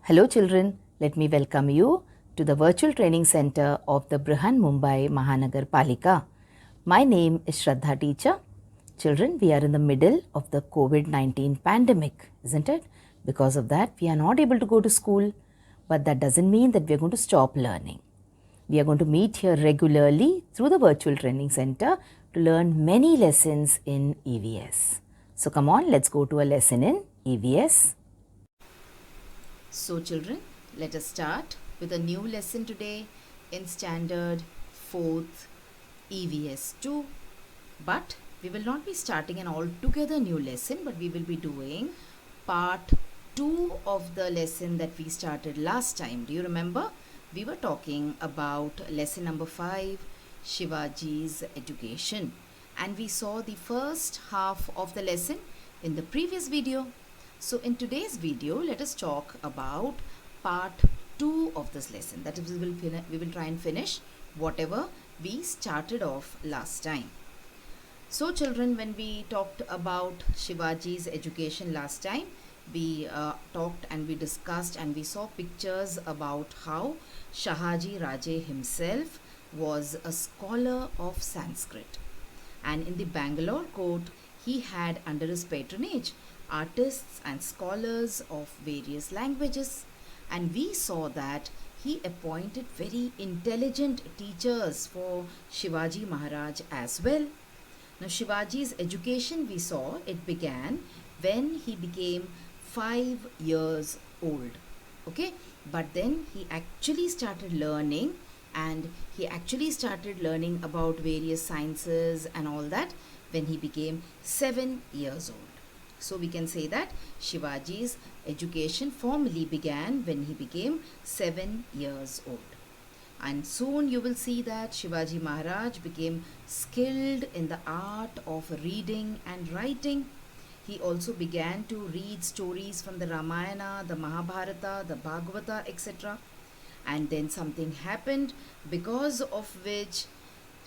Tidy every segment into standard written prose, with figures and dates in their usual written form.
Hello children, let me welcome you to the virtual training center of the Brihan Mumbai Mahanagar Palika. My name is Shraddha Teacher. Children, we are in the middle of the COVID-19 pandemic, isn't it? Because of that, we are not able to go to school, but that doesn't mean that we are going to stop learning. We are going to meet here regularly through the virtual training center to learn many lessons in EVS. So come on, let's go to a lesson in EVS. So children, let us start with a new lesson today in standard 4th EVS 2. But we will not be starting an altogether new lesson, but we will be doing part 2 of the lesson that we started last time. Do you remember? We were talking about lesson number 5, Shivaji's education. And we saw the first half of the lesson in the previous video. So in today's video, let us talk about part 2 of this lesson. That is, we will try and finish whatever we started off last time. So children, when we talked about Shivaji's education last time, we talked and we discussed and we saw pictures about how Shahaji Raje himself was a scholar of Sanskrit. And in the Bangalore court, he had under his patronage artists and scholars of various languages, and we saw that he appointed very intelligent teachers for Shivaji Maharaj as well. Now Shivaji's education, we saw it began when he became 5 years old. Okay, but then he actually started learning, and he actually started learning about various sciences and all that when he became 7 years old. So we can say that Shivaji's education formally began when he became 7 years old. And soon you will see that Shivaji Maharaj became skilled in the art of reading and writing. He also began to read stories from the Ramayana, the Mahabharata, the Bhagavata, etc. And then something happened because of which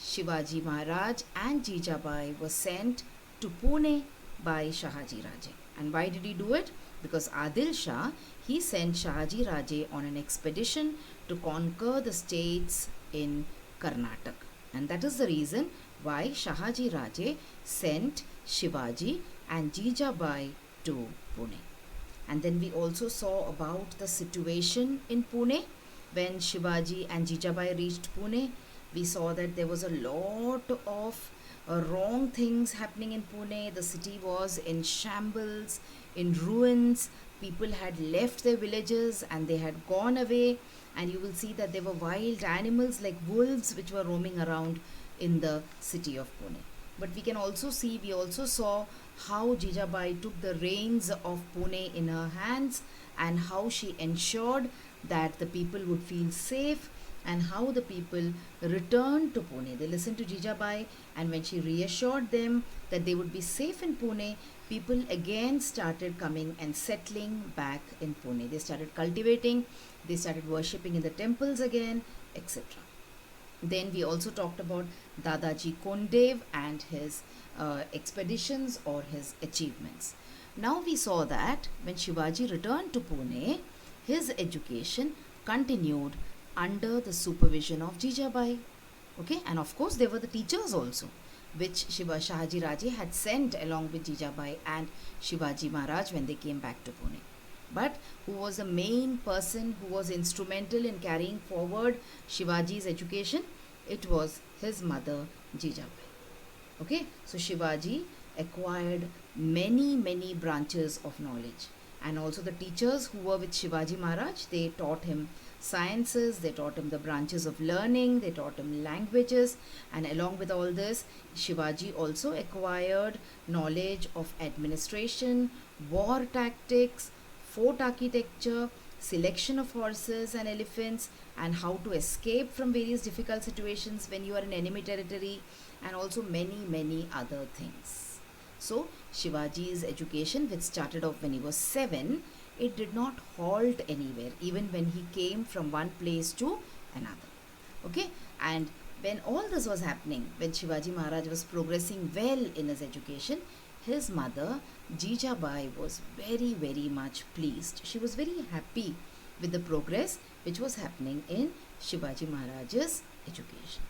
Shivaji Maharaj and Jijabai were sent to Pune by Shahaji Raje. And why did he do it? Because Adil Shah, he sent Shahaji Raje on an expedition to conquer the states in Karnataka. And that is the reason why Shahaji Raje sent Shivaji and Jijabai to Pune. And then we also saw about the situation in Pune. When Shivaji and Jijabai reached Pune, we saw that there was a lot of wrong things happening in Pune. The city was in shambles, in ruins. People had left their villages and they had gone away. And you will see that there were wild animals like wolves which were roaming around in the city of Pune. But we can also see, we also saw how Jijabai took the reins of Pune in her hands and how she ensured that the people would feel safe, and how the people returned to Pune. They listened to Jijabai, and when she reassured them that they would be safe in Pune, people again started coming and settling back in Pune. They started cultivating, they started worshipping in the temples again, etc. Then we also talked about Dadaji Kondev and his expeditions or his achievements. Now we saw that when Shivaji returned to Pune, his education continued under the supervision of Jijabai. Okay, and of course there were the teachers also, which Shahaji Raje had sent along with Jijabai and Shivaji Maharaj when they came back to Pune. But who was the main person who was instrumental in carrying forward Shivaji's education? It was his mother Jijabai. Okay, so Shivaji acquired many branches of knowledge, and also the teachers who were with Shivaji Maharaj, they taught him sciences, they taught him the branches of learning, they taught him languages, and along with all this, Shivaji also acquired knowledge of administration, war tactics, fort architecture, selection of horses and elephants, and how to escape from various difficult situations when you are in enemy territory, and also many other things. So Shivaji's education, which started off when he was 7, it did not halt anywhere, even when he came from one place to another. Okay, and when all this was happening, when Shivaji Maharaj was progressing well in his education, his mother Jijabai was very much pleased. She was very happy with the progress which was happening in Shivaji Maharaj's education.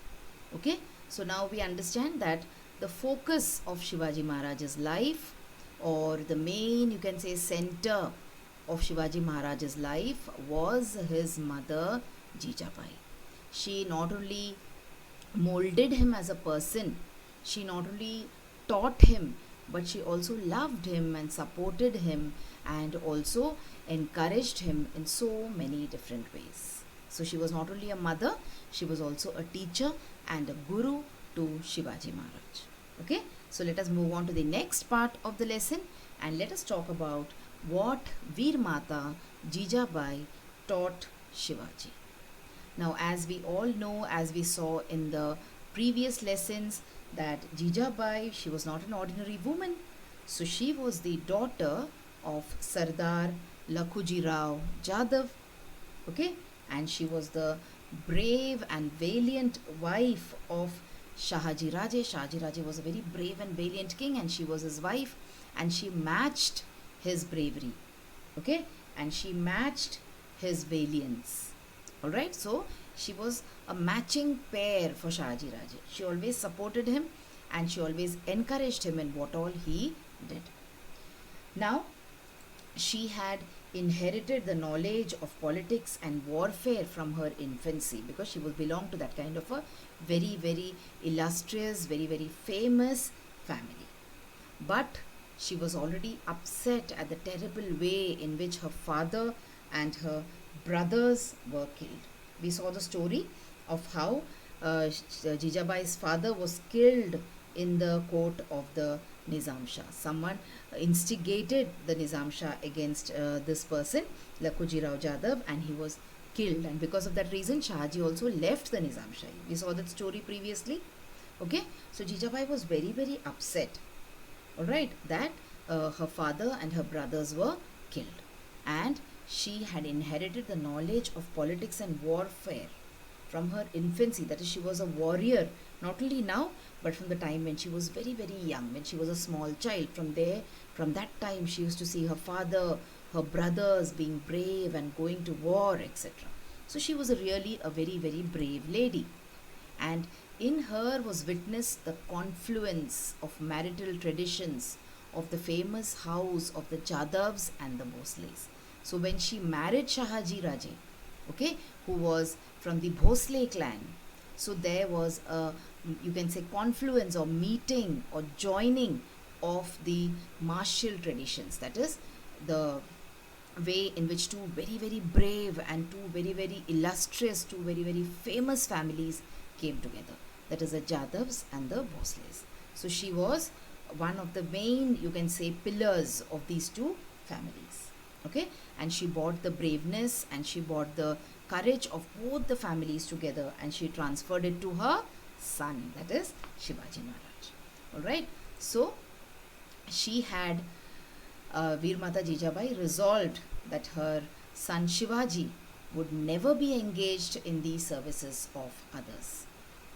Okay, so now we understand that the focus of Shivaji Maharaj's life, or the main, you can say, center of Shivaji Maharaj's life, was his mother Jijabai. She not only molded him as a person, she not only taught him, but she also loved him and supported him and also encouraged him in so many different ways. So she was not only a mother, she was also a teacher and a guru to Shivaji Maharaj. Okay, so let us move on to the next part of the lesson and let us talk about what Veer Mata Jijabai taught Shivaji. Now, as we all know, as we saw in the previous lessons, that Jijabai, she was not an ordinary woman. So she was the daughter of Sardar Lakhuji Rao Jadhav. Okay, and she was the brave and valiant wife of Shahaji Raje. Shahaji Raje was a very brave and valiant king, and she was his wife, and she matched his bravery. Okay, and she matched his valiance. Alright, so she was a matching pair for Shahaji Raje. She always supported him and she always encouraged him in what all he did. Now, she had inherited the knowledge of politics and warfare from her infancy, because she was belonged to that kind of a very, very illustrious, very, very famous family. But she was already upset at the terrible way in which her father and her brothers were killed. We saw the story of how Jijabai's father was killed in the court of the Nizam Shah. Someone instigated the Nizam Shah against this person, Lakhuji Rao Jadhav, and he was killed. And because of that reason, Shahaji also left the Nizam Shah. We saw that story previously. Okay, so Jijabai was very, very upset. Alright, that her father and her brothers were killed. And she had inherited the knowledge of politics and warfare from her infancy. That is, she was a warrior, not only now, but from the time when she was very, very young, when she was a small child. From that time, she used to see her father, her brothers being brave and going to war, etc. So she was really a very, very brave lady. And in her was witnessed the confluence of marital traditions of the famous house of the Jadavs and the Bhosles. So when she married Shahaji Raje, okay, who was from the Bhosle clan, so there was a, you can say, confluence or meeting or joining of the martial traditions. That is, the way in which two very, very brave and two very, very illustrious, two very, very famous families came together. That is the Jadavs and the Bhosles. So she was one of the main, you can say, pillars of these two families. Okay, and she brought the braveness and she brought the courage of both the families together, and she transferred it to her son, that is Shivaji Maharaj. Alright, so she had Veer Mata Jijabai resolved that her son Shivaji would never be engaged in the services of others.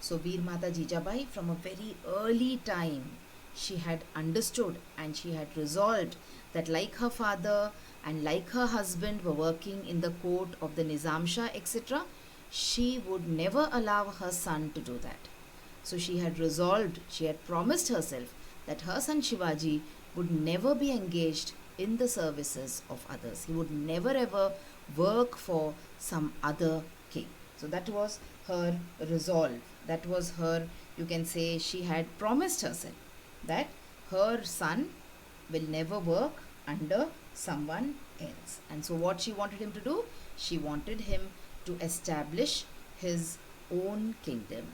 So Veer Mata Jijabai, from a very early time, she had understood and she had resolved that, like her father and like her husband were working in the court of the Nizam Shah, etc., she would never allow her son to do that. So she had resolved, she had promised herself that her son Shivaji would never be engaged in the services of others. He would never ever work for some other king. So that was her resolve. That was her, you can say, she had promised herself that her son will never work under someone else. And so what she wanted him to do? She wanted him to establish his own kingdom.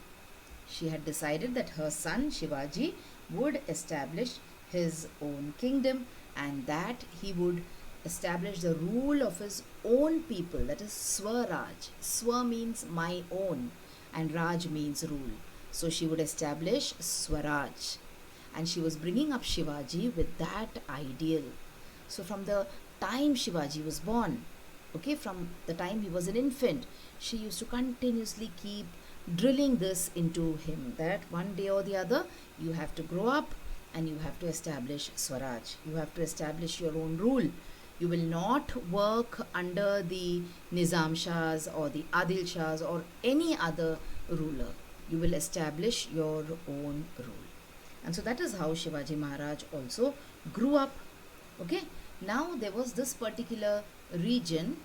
She had decided that her son Shivaji would establish his own kingdom, and that he would establish the rule of his own people, that is Swaraj. Swa means my own and Raj means rule. So she would establish Swaraj, and she was bringing up Shivaji with that ideal. So from the time Shivaji was born, okay, from the time he was an infant, she used to continuously keep drilling this into him, that one day or the other you have to grow up and you have to establish Swaraj. You have to establish your own rule. You will not work under the Nizam Shahs or the Adil Shahs or any other ruler. You will establish your own rule. And so that is how Shivaji Maharaj also grew up. Okay. Now there was this particular region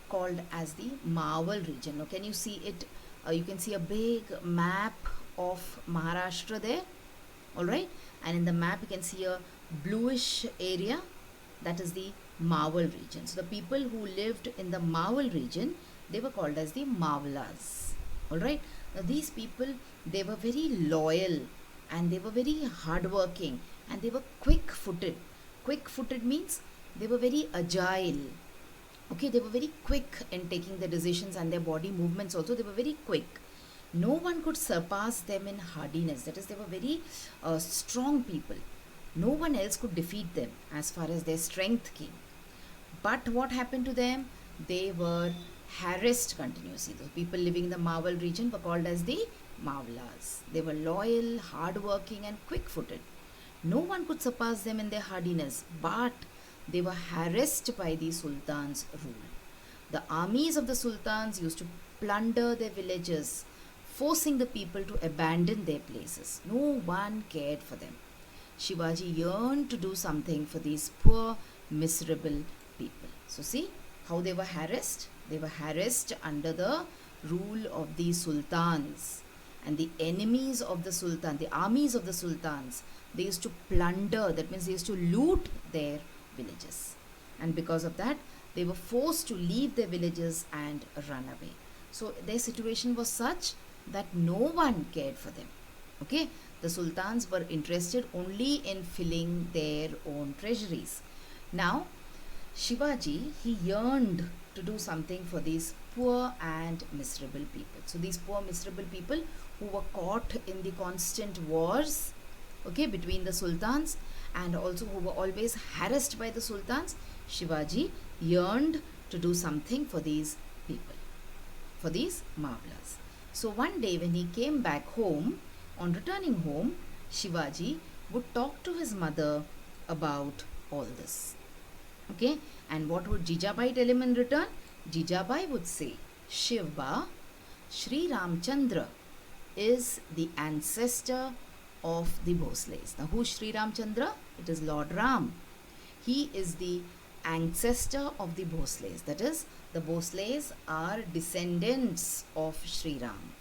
called as the Mawal region. Now can you see it? You can see a big map of Maharashtra there. Alright. And in the map you can see a bluish area. That is the Mawal region. So the people who lived in the Mawal region, they were called as the Mawlas. Alright. Now these people, they were very loyal and they were very hardworking and they were quick-footed. Quick-footed means they were very agile. Okay, they were very quick in taking the decisions, and their body movements also, they were very quick. No one could surpass them in hardiness. That is, they were very strong people. No one else could defeat them as far as their strength came. But what happened to them? They were harassed continuously. The people living in the Mawal region were called as the Mawlas. They were loyal, hardworking and quick-footed. No one could surpass them in their hardiness, but they were harassed by the Sultan's rule. The armies of the Sultans used to plunder their villages, forcing the people to abandon their places. No one cared for them. Shivaji yearned to do something for these poor, miserable people. So see how they were harassed? They were harassed under the rule of the Sultans. And the enemies of the Sultan, the armies of the Sultans, they used to plunder, that means they used to loot their villages. And because of that, they were forced to leave their villages and run away. So their situation was such that no one cared for them. Okay, the Sultans were interested only in filling their own treasuries. Now, Shivaji, he yearned to do something for these poor and miserable people. So these poor miserable people who were caught in the constant wars, okay, between the Sultans, and also who were always harassed by the Sultans, Shivaji yearned to do something for these people, for these Mawlas. So one day when he came back home, on returning home, Shivaji would talk to his mother about all this. Okay, and what would Jijabai tell him in return? Jijabai would say, Shiva, Sri Ramchandra is the ancestor of the Bhosles. Now, who is Sri Ramchandra? It is Lord Ram. He is the ancestor of the Bhosles. That is, the Bhosles are descendants of Sri Ram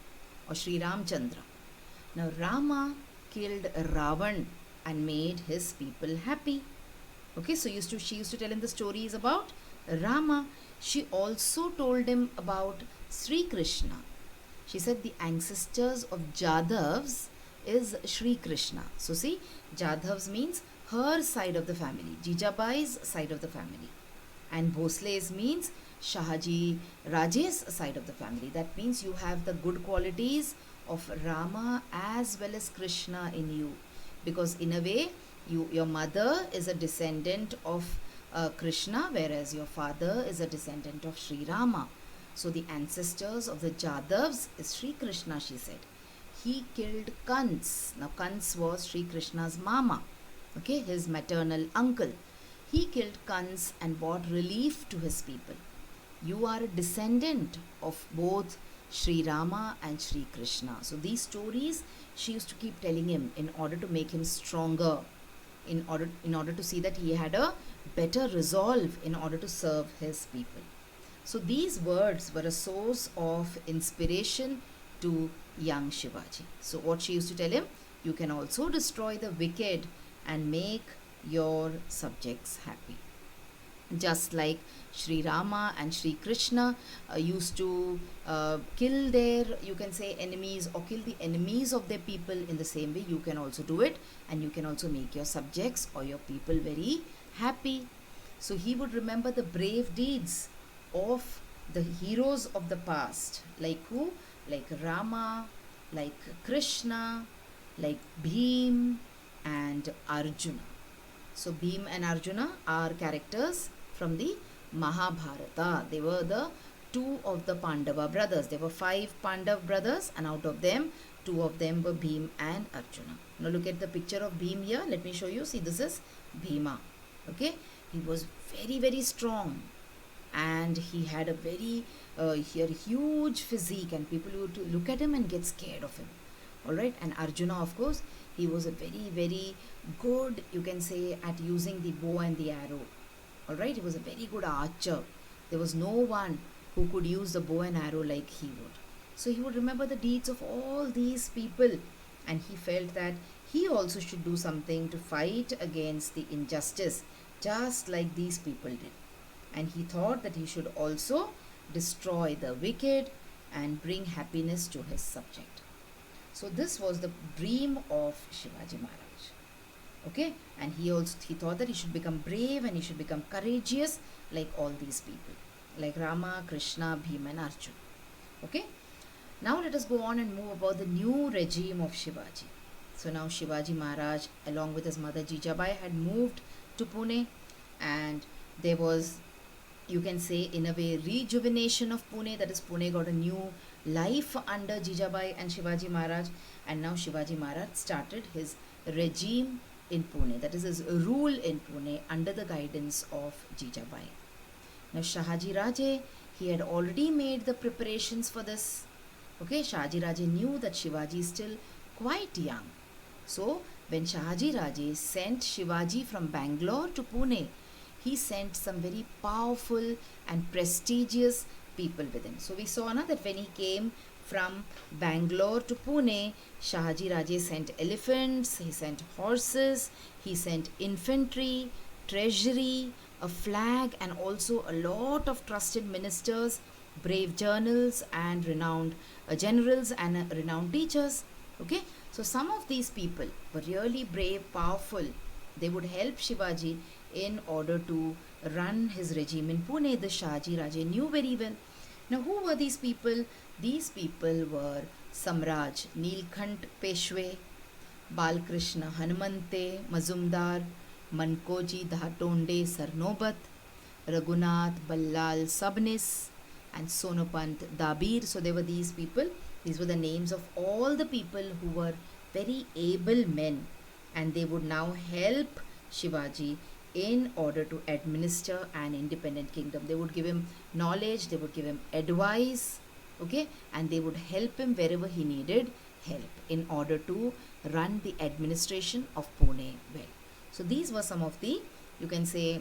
or Sri Ramchandra. Now, Rama killed Ravan and made his people happy. Okay, so she used to tell him the stories about Rama. She also told him about Sri Krishna. She said the ancestors of Jadavs is Sri Krishna. So see, Jadavs means her side of the family, Jijabai's side of the family. And Bhosles means Shahaji Raje's side of the family. That means you have the good qualities of Rama as well as Krishna in you. Because in a way, your mother is a descendant of Krishna, whereas your father is a descendant of Sri Rama. So the ancestors of the Jadavs is Sri Krishna, she said. He killed Kans. Now Kans was Sri Krishna's mama, okay, his maternal uncle. He killed Kans and brought relief to his people. You are a descendant of both Sri Rama and Sri Krishna. So these stories she used to keep telling him in order to make him stronger, in order to see that he had a better resolve in order to serve his people. So these words were a source of inspiration to young Shivaji. So what she used to tell him, you can also destroy the wicked and make your subjects happy. Just like Sri Rama and Sri Krishna used to kill their, you can say, enemies, or kill the enemies of their people, in the same way you can also do it, and you can also make your subjects or your people very happy. So he would remember the brave deeds of the heroes of the past, like who? Like Rama, like Krishna, like Bhim and Arjuna. So Bhim and Arjuna are characters from the Mahabharata. They were the two of the Pandava brothers. There were 5 Pandav brothers, and out of them, 2 of them were Bhim and Arjuna. Now look at the picture of Bhim here. Let me show you. See, this is Bhima. Okay. He was very, very strong, and he had he had a huge physique, and people would look at him and get scared of him. All right, and Arjuna, of course, he was a very, very good, you can say, at using the bow and the arrow. All right, he was a very good archer. There was no one who could use the bow and arrow like he would. So he would remember the deeds of all these people, and he felt that he also should do something to fight against the injustice, just like these people did. And he thought that he should also destroy the wicked and bring happiness to his subject. So this was the dream of Shivaji Maharaj. Okay, and he thought that he should become brave and he should become courageous like all these people, like Rama, Krishna, Bhima, and Arjuna. Okay, now let us go on and move about the new regime of Shivaji. So now Shivaji Maharaj, along with his mother Jijabai, had moved to Pune, and there was, you can say, in a way, rejuvenation of Pune. That is, Pune got a new life under Jijabai and Shivaji Maharaj, and now Shivaji Maharaj started his regime in Pune, that is his rule in Pune under the guidance of Jijabai. Now Shahaji Raje, he had already made the preparations for this. Okay, Shahaji Raje knew that Shivaji is still quite young. So when Shahaji Raje sent Shivaji from Bangalore to Pune, he sent some very powerful and prestigious people with him. So we saw now that when he came from Bangalore to Pune, Shahaji Raje sent elephants, he sent horses, he sent infantry, treasury, a flag, and also a lot of trusted ministers, brave generals, and renowned generals and renowned teachers. Okay, so some of these people were really brave, powerful. They would help Shivaji in order to run his regime in Pune. The Shahaji Raje knew very well. Now, who were these people? These people were Samraj Nilkant Peshwe, Balkrishna Hanumante Mazumdar, Mankoji Dhatonde Sarnobat, Raghunath Ballal Sabnis, and Sonopant Dabir. So there were these people. These were the names of all the people who were very able men, and they would now help Shivaji in order to administer an independent kingdom. They would give him knowledge, they would give him advice, okay, and they would help him wherever he needed help in order to run the administration of Pune well. So these were some of the, you can say,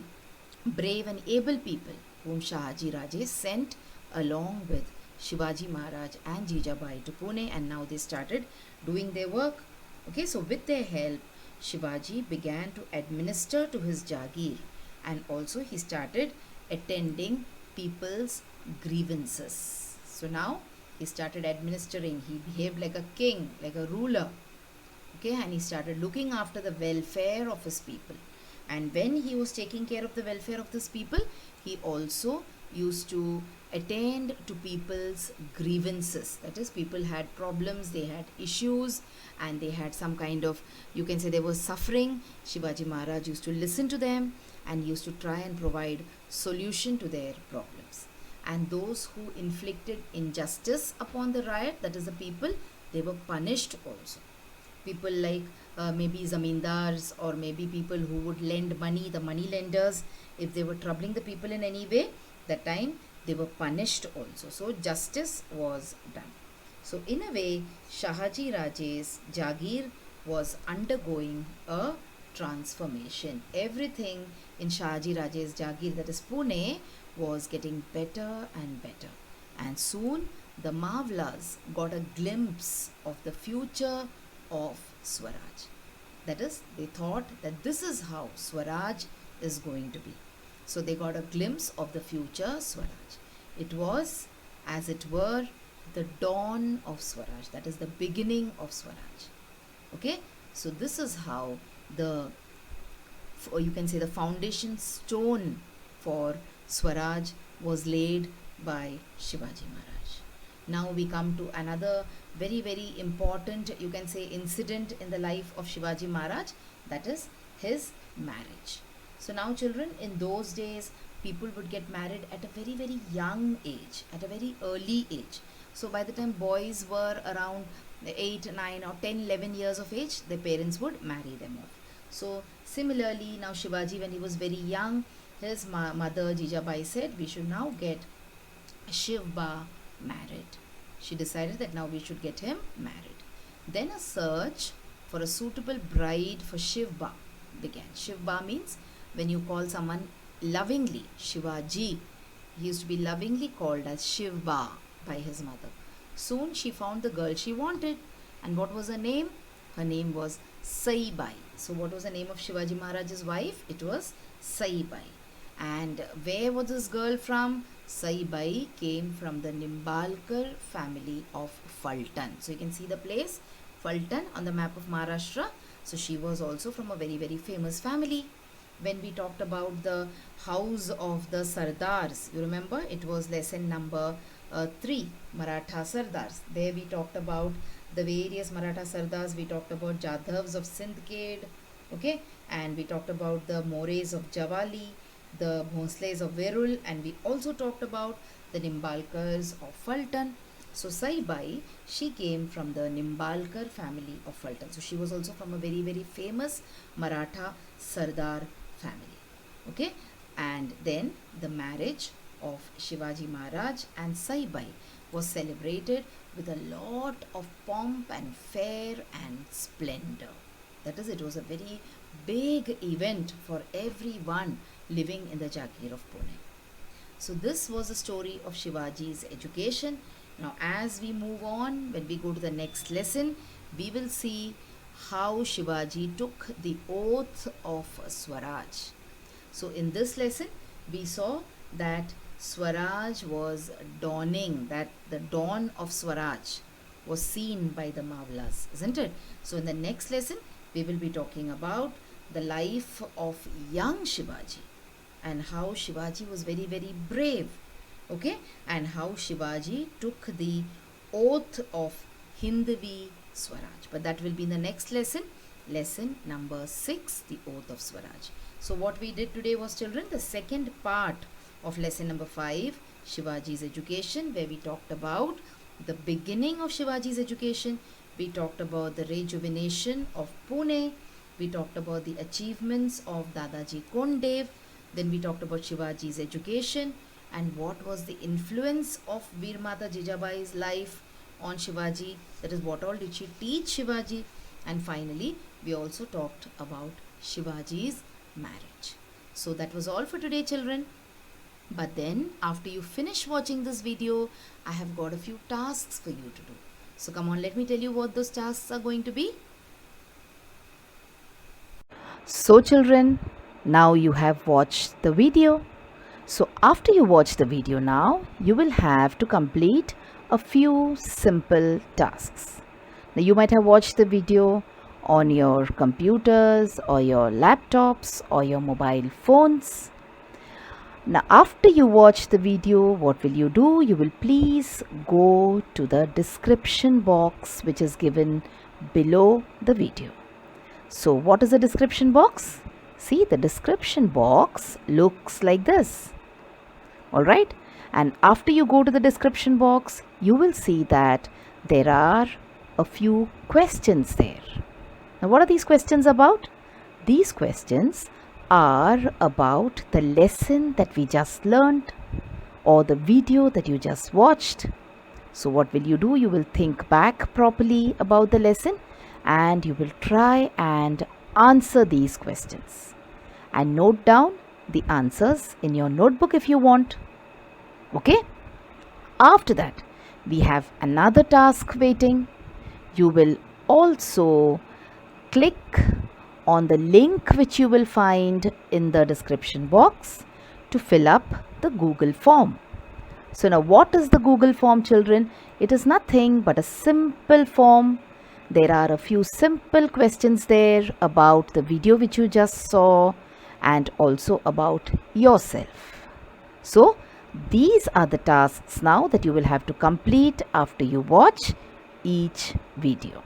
brave and able people whom Shahaji Raje sent along with Shivaji Maharaj and Jijabai to Pune, and now they started doing their work. Okay, so with their help, Shivaji began to administer to his Jagir, and also he started attending people's grievances. So now he started administering. He behaved like a king, like a ruler. Okay, and he started looking after the welfare of his people. And when he was taking care of the welfare of his people, he also used to attend to people's grievances. That is, people had problems, they had issues, and they had some kind of, you can say, they were suffering. Shivaji Maharaj used to listen to them and used to try and provide solution to their problems. And those who inflicted injustice upon the riot, that is the people, they were punished also. People like maybe zamindars, or maybe people who would lend money, the money lenders, if they were troubling the people in any way, that time they were punished also. So justice was done. So in a way, Shahaji Raje's Jagir was undergoing a transformation. Everything in Shahaji Raje's Jagir, that is Pune, was getting better and better. And soon the Mavlas got a glimpse of the future of Swaraj. That is, they thought that this is how Swaraj is going to be. So they got a glimpse of the future Swaraj. It was, as it were, the dawn of Swaraj. That is the beginning of Swaraj. Okay, so this is how the, or you can say, the foundation stone for Swaraj was laid by Shivaji Maharaj. Now we come to another very, very important, you can say, incident in the life of Shivaji Maharaj, that is his marriage. So now children, in those days, people would get married at a very, very young age, at a very early age. So by the time boys were around 8, 9 or 10, 11 years of age, their parents would marry them off. So similarly, now Shivaji, when he was very young, his mother Jijabai said, we should now get Shivba married. She decided that now we should get him married. Then a search for a suitable bride for Shivba began. Shivba means when you call someone lovingly, Shivaji. He used to be lovingly called as Shivba by his mother. Soon she found the girl she wanted. And what was her name? Her name was Saibai. So what was the name of Shivaji Maharaj's wife? It was Saibai. And where was this girl from? Saibai came from the Nimbalkar family of Fulton. So you can see the place Fulton on the map of Maharashtra. So she was also from a very, very famous family. When we talked about the house of the Sardars, you remember it was lesson number 3, Maratha Sardars. There we talked about the various Maratha Sardars. We talked about Jadhavs of Sindhkhed, okay, and we talked about the Mores of Javali, the Bhonsles of Verul, and we also talked about the Nimbalkars of Fulton. So Saibai, she came from the Nimbalkar family of Fulton. So she was also from a very, very famous Maratha Sardar family. Okay, and then the marriage of Shivaji Maharaj and Saibai was celebrated with a lot of pomp and fair and splendor. That is, it was a very big event for everyone living in the Jagir of Pune. So this was the story of Shivaji's education. Now as we move on, when we go to the next lesson, we will see how Shivaji took the oath of Swaraj. So in this lesson, we saw that Swaraj was dawning, that the dawn of Swaraj was seen by the Mavlas, isn't it? So in the next lesson, we will be talking about the life of young Shivaji and how Shivaji was very, very brave, okay, and how Shivaji took the oath of Hindvi Swaraj. But that will be in the next lesson, lesson number 6, the oath of Swaraj. So what we did today was, children, the second part of lesson number 5, Shivaji's education, where we talked about the beginning of Shivaji's education. We talked about the rejuvenation of Pune. We talked about the achievements of Dadaji Kondev. Then we talked about Shivaji's education and what was the influence of Veer Mata Jijabai's life on Shivaji. That is, what all did she teach Shivaji. And finally, we also talked about Shivaji's marriage. So that was all for today, children. But then after you finish watching this video, I have got a few tasks for you to do. So come on, let me tell you what those tasks are going to be. So children, now you have watched the video. So after you watch the video now, you will have to complete a few simple tasks. Now you might have watched the video on your computers or your laptops or your mobile phones. Now after you watch the video, what will you do? You will please go to the description box which is given below the video. So what is the description box? See, the description box looks like this. Alright, and after you go to the description box, you will see that there are a few questions there. Now what are these questions about? These questions are about the lesson that we just learned or the video that you just watched. So what will you do? You will think back properly about the lesson and you will try and answer these questions and note down the answers in your notebook if you want. Okay? After that, we have another task waiting. You will also click on the link which you will find in the description box to fill up the Google form. So now what is the Google form, children? It is nothing but a simple form. There are a few simple questions there about the video which you just saw and also about yourself. So these are the tasks now that you will have to complete after you watch each video.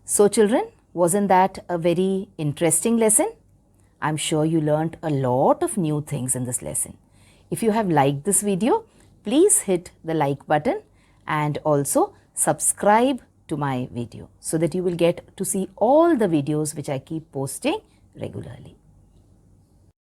So children, wasn't that a very interesting lesson? I'm sure you learnt a lot of new things in this lesson. If you have liked this video, please hit the like button and also subscribe to my video so that you will get to see all the videos which I keep posting regularly.